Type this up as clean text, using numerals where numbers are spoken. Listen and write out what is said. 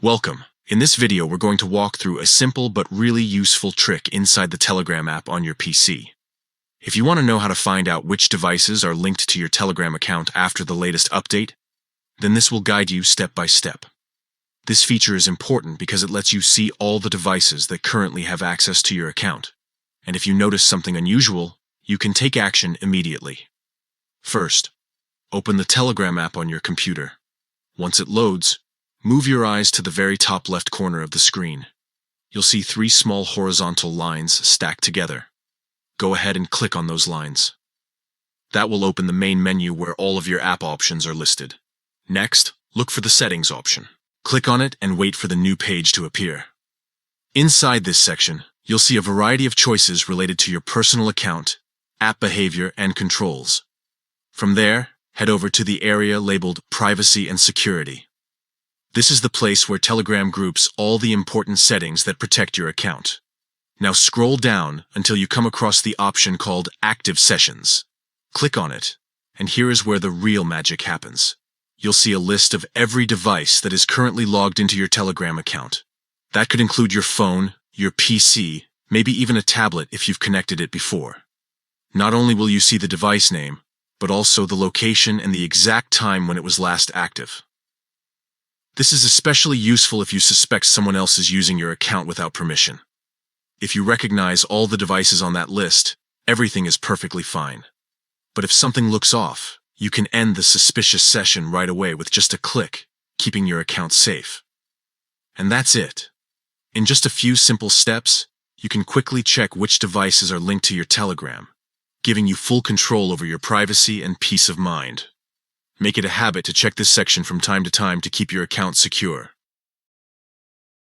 Welcome. In this video, we're going to walk through a simple but really useful trick inside the Telegram app on your PC. If you want to know how to find out which devices are linked to your Telegram account after the latest update, then this will guide you step by step. This feature is important because it lets you see all the devices that currently have access to your account. And if you notice something unusual, you can take action immediately. First, open the Telegram app on your computer. Once it loads, move your eyes to the very top left corner of the screen. You'll see three small horizontal lines stacked together. Go ahead and click on those lines. That will open the main menu where all of your app options are listed. Next, look for the Settings option. Click on it and wait for the new page to appear. Inside this section, you'll see a variety of choices related to your personal account, app behavior, and controls. From there, head over to the area labeled Privacy and Security. This is the place where Telegram groups all the important settings that protect your account. Now scroll down until you come across the option called Active Sessions. Click on it, and here is where the real magic happens. You'll see a list of every device that is currently logged into your Telegram account. That could include your phone, your PC, maybe even a tablet if you've connected it before. Not only will you see the device name, but also the location and the exact time when it was last active. This is especially useful if you suspect someone else is using your account without permission. If you recognize all the devices on that list, everything is perfectly fine. But if something looks off, you can end the suspicious session right away with just a click, keeping your account safe. And that's it. In just a few simple steps, you can quickly check which devices are linked to your Telegram, giving you full control over your privacy and peace of mind. Make it a habit to check this section from time to time to keep your account secure.